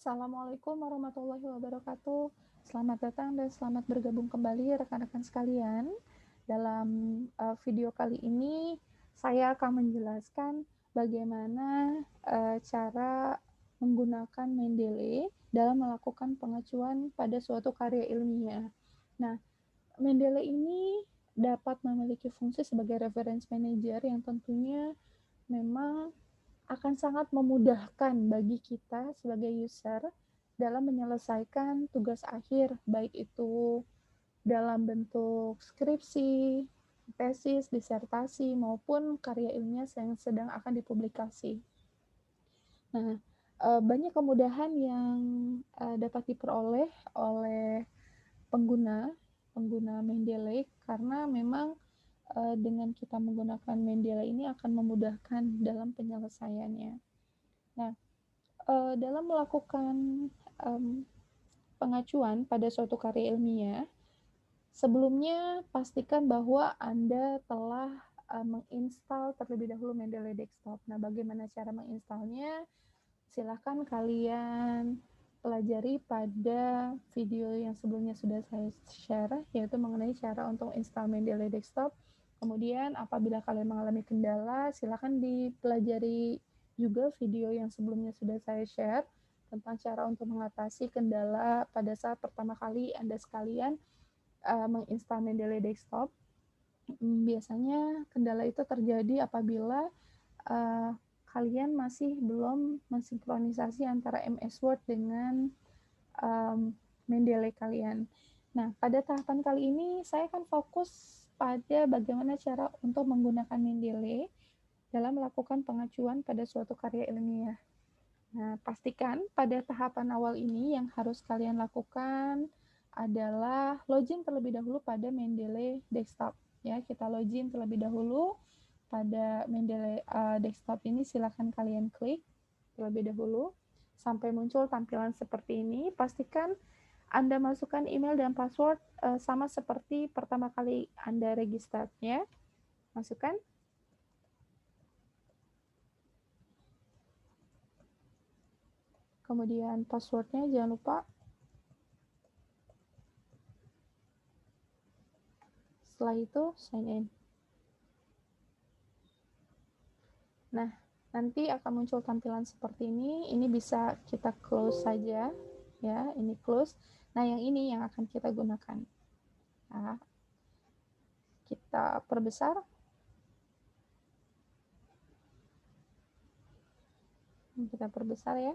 Assalamualaikum warahmatullahi wabarakatuh. Selamat datang dan selamat bergabung kembali rekan-rekan sekalian. Dalam video kali ini, saya akan menjelaskan bagaimana cara menggunakan Mendeley dalam melakukan pengacuan pada suatu karya ilmiah. Nah, Mendeley ini dapat memiliki fungsi sebagai reference manager yang tentunya memang akan sangat memudahkan bagi kita sebagai user dalam menyelesaikan tugas akhir, baik itu dalam bentuk skripsi, tesis, disertasi, maupun karya ilmiah yang sedang akan dipublikasi. Nah, banyak kemudahan yang dapat diperoleh oleh pengguna Mendeley karena memang dengan kita menggunakan Mendeley ini akan memudahkan dalam penyelesaiannya. Nah, dalam melakukan pengacuan pada suatu karya ilmiah, sebelumnya pastikan bahwa Anda telah menginstal terlebih dahulu Mendeley Desktop. Nah, bagaimana cara menginstalnya? Silahkan kalian pelajari pada video yang sebelumnya sudah saya share, yaitu mengenai cara untuk install Mendeley Desktop. Kemudian apabila kalian mengalami kendala, silahkan dipelajari juga video yang sebelumnya sudah saya share tentang cara untuk mengatasi kendala pada saat pertama kali Anda sekalian menginstal Mendeley Desktop. Biasanya kendala itu terjadi apabila kalian masih belum mensinkronisasi antara MS Word dengan Mendeley kalian. Nah, pada tahapan kali ini saya akan fokus pada bagaimana cara untuk menggunakan Mendeley dalam melakukan pengacuan pada suatu karya ilmiah. Nah, pastikan pada tahapan awal ini yang harus kalian lakukan adalah login terlebih dahulu pada Mendeley Desktop. Ya, kita login terlebih dahulu pada Mendeley Desktop ini. Silakan kalian klik terlebih dahulu sampai muncul tampilan seperti ini. Pastikan Anda masukkan email dan password sama seperti pertama kali Anda register ya. Masukkan. Kemudian passwordnya jangan lupa. Setelah itu sign in. Nah, nanti akan muncul tampilan seperti ini. Ini bisa kita close saja ya, ini close. Nah, yang ini yang akan kita gunakan. Nah, kita perbesar. Kita perbesar ya.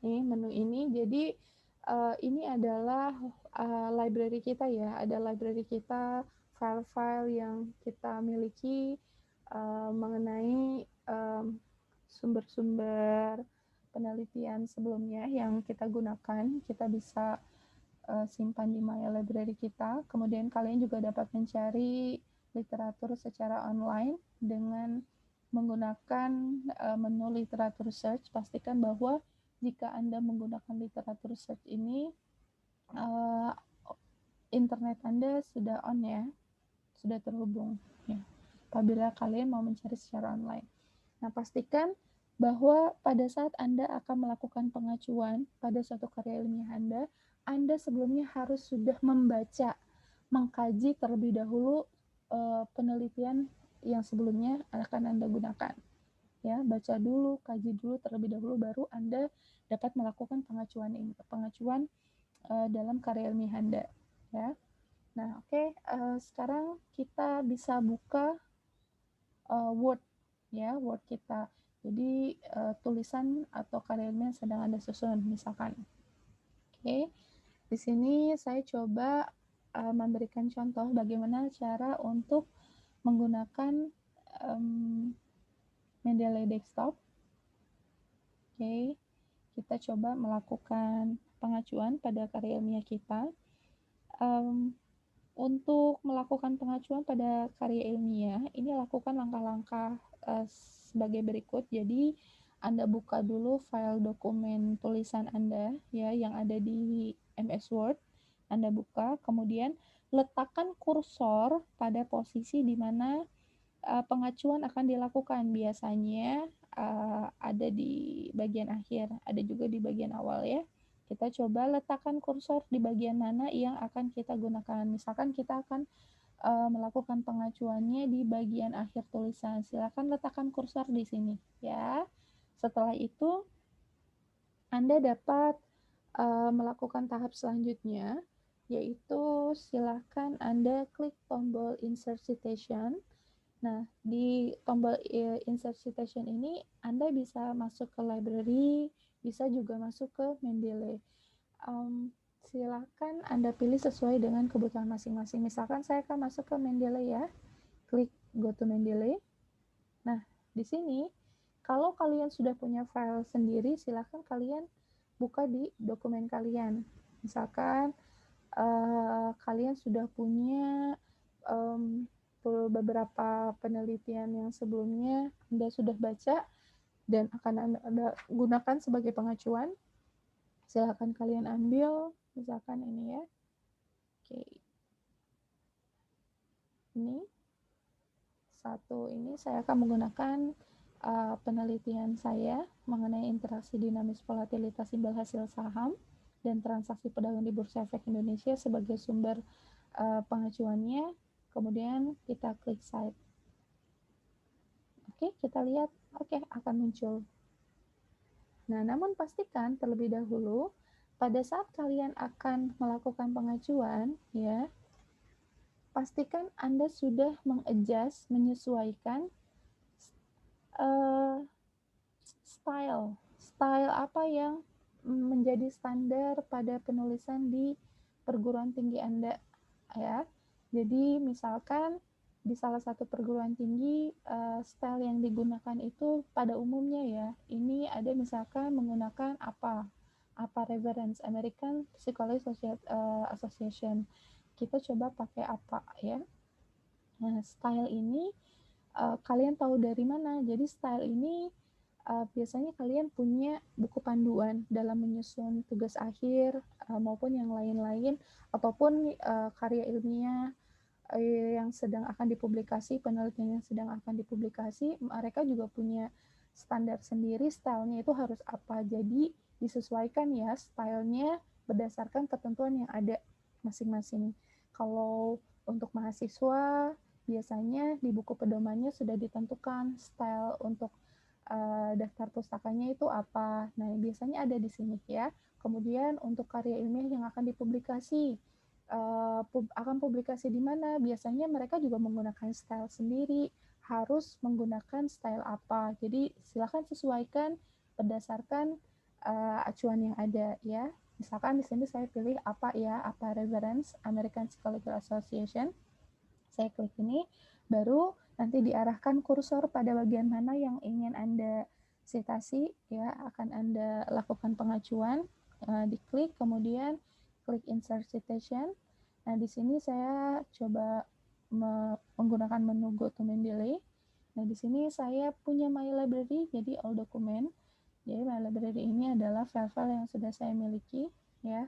Ini menu ini. Jadi ini adalah library kita ya. Ada library kita, file-file yang kita miliki mengenai sumber-sumber penelitian sebelumnya yang kita gunakan. Kita bisa simpan di My Library kita. Kemudian kalian juga dapat mencari literatur secara online dengan menggunakan menu literatur search. Pastikan bahwa jika Anda menggunakan literatur search ini, internet Anda sudah on ya, sudah terhubung ya, apabila kalian mau mencari secara online. Nah, pastikan bahwa pada saat Anda akan melakukan pengacuan pada suatu karya ilmiah Anda sebelumnya harus sudah membaca, mengkaji terlebih dahulu penelitian yang sebelumnya akan Anda gunakan. Ya, baca dulu, kaji dulu terlebih dahulu, baru Anda dapat melakukan pengacuan dalam karya ilmiah Anda. Ya. Nah, oke. Sekarang kita bisa buka Word ya, Word kita. Jadi tulisan atau karya ilmiah yang sedang Anda susun misalkan. Oke. Di sini saya coba memberikan contoh bagaimana cara untuk menggunakan Mendeley Desktop. Oke. Kita coba melakukan pengacuan pada karya ilmiah kita. Untuk melakukan pengacuan pada karya ilmiah, ini lakukan langkah-langkah sebagai berikut. Jadi, Anda buka dulu file dokumen tulisan Anda ya yang ada di MS Word. Anda buka, kemudian letakkan kursor pada posisi di mana pengacuan akan dilakukan. Biasanya ada di bagian akhir, ada juga di bagian awal ya. Kita coba letakkan kursor di bagian mana yang akan kita gunakan. Misalkan kita akan melakukan pengacuannya di bagian akhir tulisan. Silakan letakkan kursor di sini ya. Setelah itu Anda dapat melakukan tahap selanjutnya, yaitu silakan Anda klik tombol insert citation. Nah, di tombol insert citation ini Anda bisa masuk ke library, bisa juga masuk ke Mendeley. Silakan Anda pilih sesuai dengan kebutuhan masing-masing. Misalkan saya akan masuk ke Mendeley ya. Klik go to Mendeley. Nah, di sini kalau kalian sudah punya file sendiri, silakan kalian buka di dokumen kalian. Misalkan kalian sudah punya beberapa penelitian yang sebelumnya Anda sudah baca dan akan Anda gunakan sebagai pengacuan, silakan kalian ambil, misalkan ini ya. Oke. Ini satu, ini saya akan menggunakan penelitian saya mengenai interaksi dinamis volatilitas imbal hasil saham dan transaksi perdagangan di Bursa Efek Indonesia sebagai sumber pengacuannya. Kemudian kita klik Cite. Oke, kita lihat. Oke, akan muncul. Nah, namun pastikan terlebih dahulu pada saat kalian akan melakukan pengacuan, ya, pastikan Anda sudah mengadjust, menyesuaikan style apa yang menjadi standar pada penulisan di perguruan tinggi Anda, ya. Jadi misalkan di salah satu perguruan tinggi style yang digunakan itu pada umumnya ya, ini ada misalkan menggunakan apa reference American Psychology Association. Kita coba pakai apa ya. Nah, style ini kalian tahu dari mana? Jadi style ini biasanya kalian punya buku panduan dalam menyusun tugas akhir maupun yang lain-lain, ataupun karya ilmiah yang sedang akan dipublikasi, penelitian yang sedang akan dipublikasi, mereka juga punya standar sendiri, stylenya itu harus apa. Jadi disesuaikan ya stylenya berdasarkan ketentuan yang ada masing-masing. Kalau untuk mahasiswa, biasanya di buku pedomannya sudah ditentukan style untuk daftar pustakanya itu apa. Nah, biasanya ada di sini ya. Kemudian untuk karya ilmiah yang akan dipublikasi, akan publikasi di mana, biasanya mereka juga menggunakan style sendiri, harus menggunakan style apa. Jadi silakan sesuaikan berdasarkan acuan yang ada ya. Misalkan di sini saya pilih apa ya, apa reference American Psychological Association. Saya klik ini, baru nanti diarahkan kursor pada bagian mana yang ingin Anda citasi ya, akan Anda lakukan pengacuan, diklik, kemudian klik insert citation. Nah, di sini saya coba menggunakan menu go to Mendeley. Nah, di sini saya punya my library, jadi all document. Jadi my library ini adalah file-file yang sudah saya miliki ya.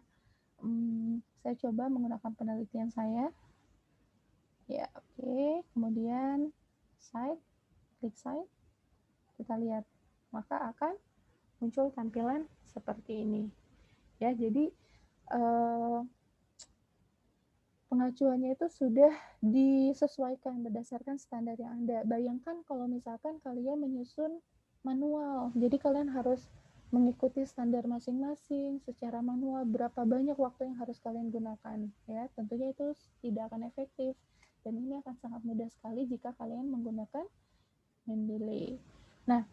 Saya coba menggunakan penelitian saya. Ya, oke. Kemudian Cite, klik Cite. Kita lihat, maka akan muncul tampilan seperti ini. Ya, jadi pengacuannya itu sudah disesuaikan berdasarkan standar yang ada. Bayangkan kalau misalkan kalian menyusun manual, jadi kalian harus mengikuti standar masing-masing secara manual, berapa banyak waktu yang harus kalian gunakan ya, tentunya itu tidak akan efektif, dan ini akan sangat mudah sekali jika kalian menggunakan Mendeley. Nah,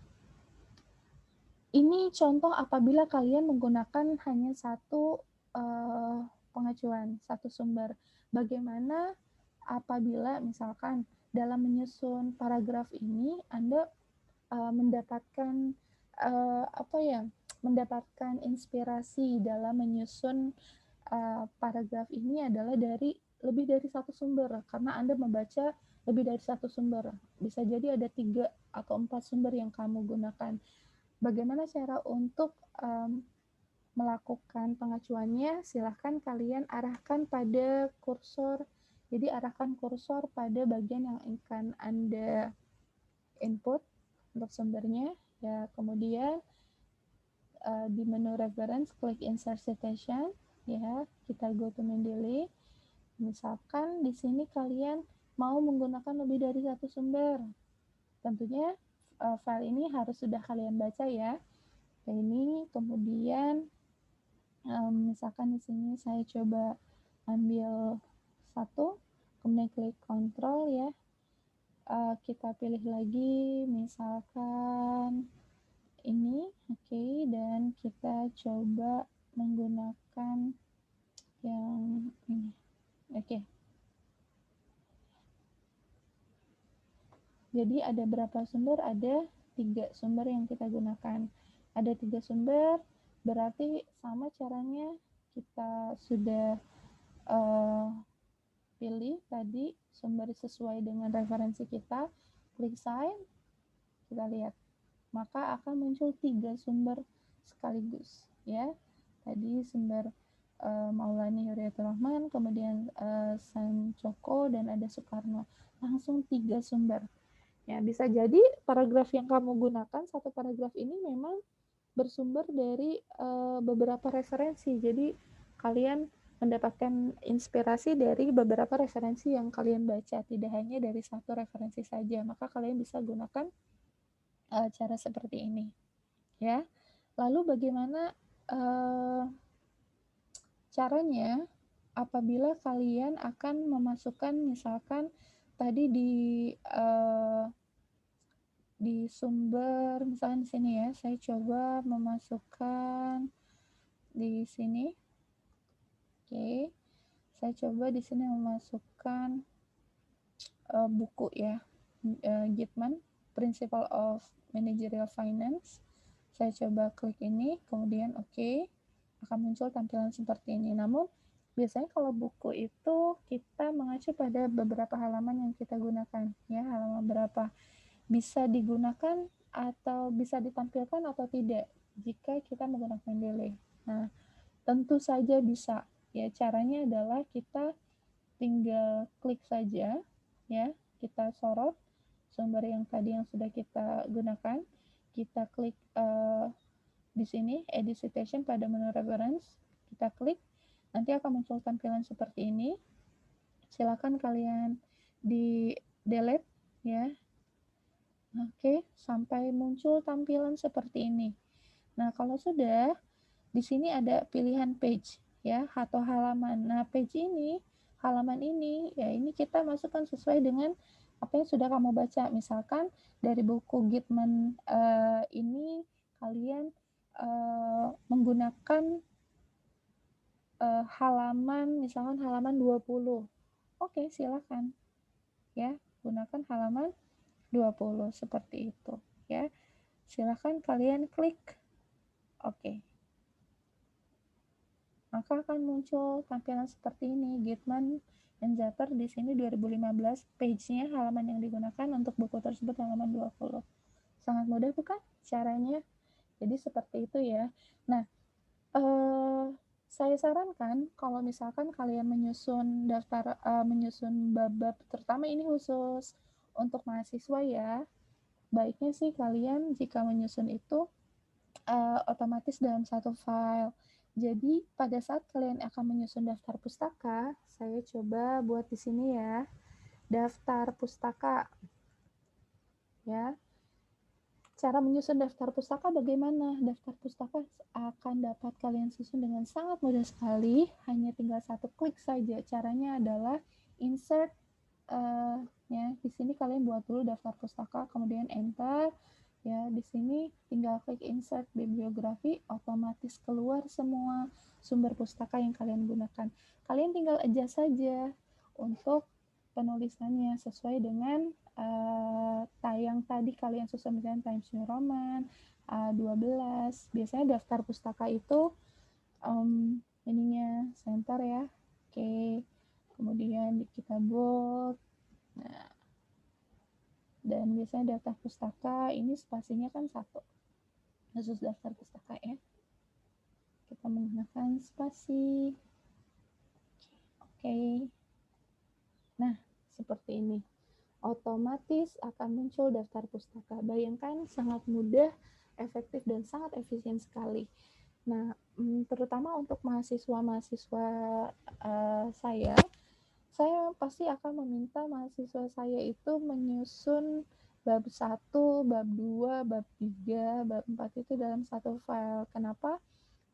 ini contoh apabila kalian menggunakan hanya satu pengacuan, satu sumber. Bagaimana apabila misalkan dalam menyusun paragraf ini Anda mendapatkan mendapatkan inspirasi dalam menyusun paragraf ini adalah dari lebih dari satu sumber, karena Anda membaca lebih dari satu sumber. Bisa jadi ada 3 atau 4 sumber yang kamu gunakan. Bagaimana cara untuk melakukan pengacuannya? Silahkan kalian arahkan pada kursor. Jadi arahkan kursor pada bagian yang akan Anda input untuk sumbernya Ya, kemudian di menu reference klik insert citation, ya, kita go to Mendeley. Misalkan di sini kalian mau menggunakan lebih dari satu sumber, tentunya file ini harus sudah kalian baca ya. Ini kemudian misalkan di sini saya coba ambil satu, kemudian klik Ctrl ya. Kita pilih lagi misalkan ini, oke, dan kita coba menggunakan yang ini, oke. Jadi ada berapa sumber? Ada 3 sumber yang kita gunakan. Ada 3 sumber, berarti sama caranya kita sudah pilih tadi sumber sesuai dengan referensi kita, klik sign, kita lihat. Maka akan muncul 3 sumber sekaligus ya. Tadi sumber Maulani Huriyatul Rahman, kemudian Sancoko, dan ada Soekarno. Langsung 3 sumber. Ya, bisa jadi paragraf yang kamu gunakan, satu paragraf ini memang bersumber dari beberapa referensi. Jadi kalian mendapatkan inspirasi dari beberapa referensi yang kalian baca, tidak hanya dari satu referensi saja. Maka kalian bisa gunakan cara seperti ini, ya. Lalu bagaimana caranya apabila kalian akan memasukkan, misalkan tadi di sumber, misalkan di sini ya, saya coba memasukkan di sini, oke, saya coba di sini memasukkan buku ya, Gitman, Principle of Managerial Finance. Saya coba klik ini, kemudian oke, akan muncul tampilan seperti ini. Namun biasanya kalau buku itu kita mengacu pada beberapa halaman yang kita gunakan, ya, halaman berapa bisa digunakan atau bisa ditampilkan atau tidak jika kita menggunakan delay. Nah, tentu saja bisa. Ya, caranya adalah kita tinggal klik saja, ya, kita sorot sumber yang tadi yang sudah kita gunakan, kita klik di sini edit citation pada menu reference, kita klik, nanti akan muncul tampilan seperti ini. Silakan kalian di delete ya. Oke, sampai muncul tampilan seperti ini. Nah, kalau sudah, di sini ada pilihan page ya atau halaman. Nah, page ini, halaman ini, ya ini kita masukkan sesuai dengan apa yang sudah kamu baca. Misalkan dari buku Gitman ini kalian menggunakan halaman, misalkan halaman 20. Oke, silakan ya, gunakan halaman 20 seperti itu ya. Silakan kalian klik oke. Maka akan muncul tampilan seperti ini, Gitman and Zapper di sini 2015, page-nya halaman yang digunakan untuk buku tersebut halaman 20. Sangat mudah bukan caranya? Jadi seperti itu ya. Nah, saya sarankan kalau misalkan kalian menyusun daftar, menyusun bab-bab, terutama ini khusus untuk mahasiswa ya, baiknya sih kalian jika menyusun itu otomatis dalam satu file. Jadi pada saat kalian akan menyusun daftar pustaka, saya coba buat di sini ya, daftar pustaka. Ya. Cara menyusun daftar pustaka bagaimana? Daftar pustaka akan dapat kalian susun dengan sangat mudah sekali, hanya tinggal satu klik saja. Caranya adalah insert, ya di sini kalian buat dulu daftar pustaka, kemudian enter. Ya, di sini tinggal klik insert bibliografi, otomatis keluar semua sumber pustaka yang kalian gunakan. Kalian tinggal adjust saja untuk penulisannya sesuai dengan tayang tadi kalian susun, misalnya Times New Roman 12. Biasanya daftar pustaka itu ininya center ya. Oke. Kemudian kita bold. Nah, dan biasanya daftar pustaka ini spasinya kan 1 khusus daftar pustaka ya, kita menggunakan spasi. Oke. Nah, seperti ini. otomatis akan muncul daftar pustaka. Bayangkan sangat mudah, efektif, dan sangat efisien sekali. Nah, terutama untuk mahasiswa-mahasiswa saya pasti akan meminta mahasiswa saya itu menyusun bab 1, bab 2, bab 3, bab 4 itu dalam satu file. Kenapa?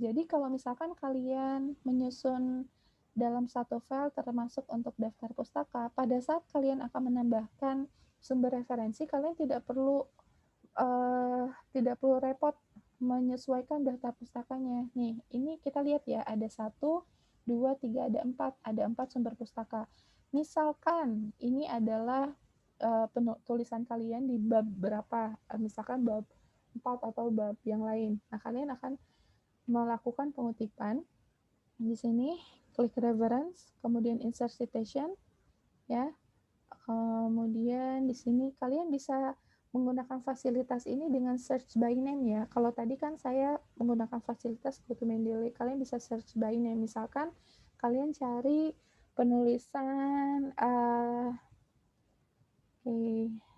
Jadi kalau misalkan kalian menyusun dalam satu file termasuk untuk daftar pustaka, pada saat kalian akan menambahkan sumber referensi, kalian tidak perlu repot menyesuaikan daftar pustakanya. Nih, ini kita lihat ya, ada 1, 2, 3, ada 4 sumber pustaka. Misalkan ini adalah tulisan kalian di bab berapa, misalkan bab 4 atau bab yang lain. Nah, kalian akan melakukan pengutipan di sini, klik reference, kemudian insert citation, ya. Kemudian di sini kalian bisa menggunakan fasilitas ini dengan search by name ya. Kalau tadi kan saya menggunakan fasilitas GoTo Mendeley, kalian bisa search by name. Misalkan kalian cari penulisan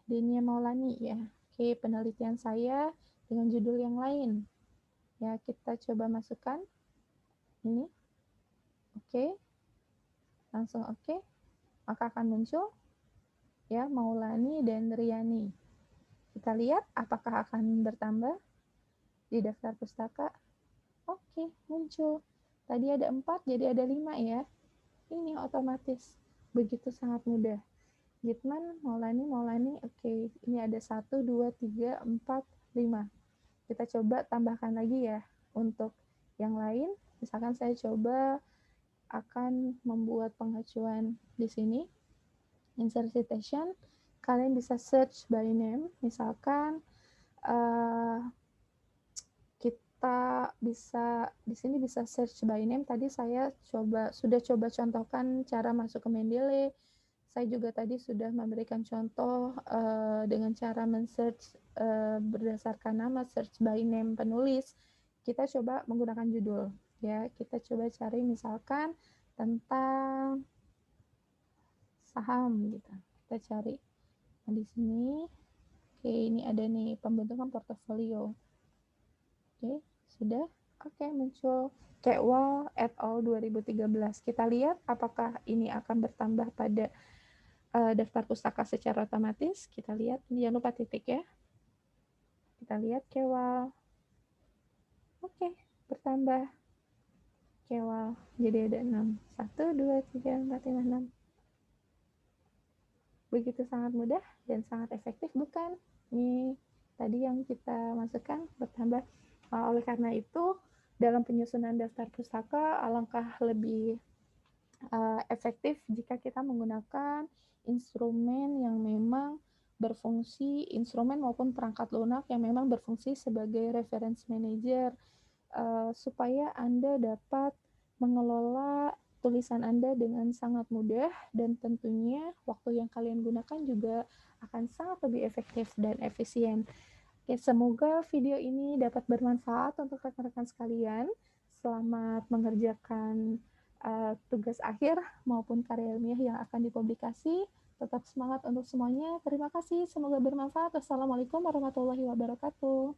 Denia Maulani ya. Penelitian saya dengan judul yang lain. Ya, kita coba masukkan ini. Langsung maka akan muncul ya Maulani dan Riani. Kita lihat apakah akan bertambah di daftar pustaka. Muncul. Tadi ada 4, jadi ada 5 ya. Ini otomatis. Begitu sangat mudah. Gitman, Maulani, Ini ada 1, 2, 3, 4, 5. Kita coba tambahkan lagi ya. Untuk yang lain, misalkan saya coba akan membuat pengacuan di sini. Insert citation, kalian bisa search by name, misalkan kita bisa di sini bisa search by name. Tadi saya sudah coba contohkan cara masuk ke Mendeley. Saya juga tadi sudah memberikan contoh dengan cara men-search berdasarkan nama, search by name penulis. Kita coba menggunakan judul ya. Kita coba cari misalkan tentang saham gitu. Kita cari. Nah, di sini ini ada nih pembentukan portofolio. Sudah. Muncul Kekwal et al 2013. Kita lihat apakah ini akan bertambah pada daftar pustaka secara otomatis. Kita lihat, jangan lupa titik ya. Kita lihat Kekwal. Bertambah Kekwal. Jadi ada 6. 1, 2, 3, 4, 5, 6. Begitu sangat mudah dan sangat efektif, bukan? Ini tadi yang kita masukkan bertambah. Oleh karena itu, dalam penyusunan daftar pustaka, alangkah lebih efektif jika kita menggunakan instrumen yang memang berfungsi, instrumen maupun perangkat lunak yang memang berfungsi sebagai reference manager, supaya Anda dapat mengelola tulisan Anda dengan sangat mudah, dan tentunya waktu yang kalian gunakan juga akan sangat lebih efektif dan efisien. Semoga video ini dapat bermanfaat untuk rekan-rekan sekalian. Selamat mengerjakan tugas akhir maupun karya ilmiah yang akan dipublikasi. Tetap semangat untuk semuanya. Terima kasih, semoga bermanfaat. Wassalamualaikum warahmatullahi wabarakatuh.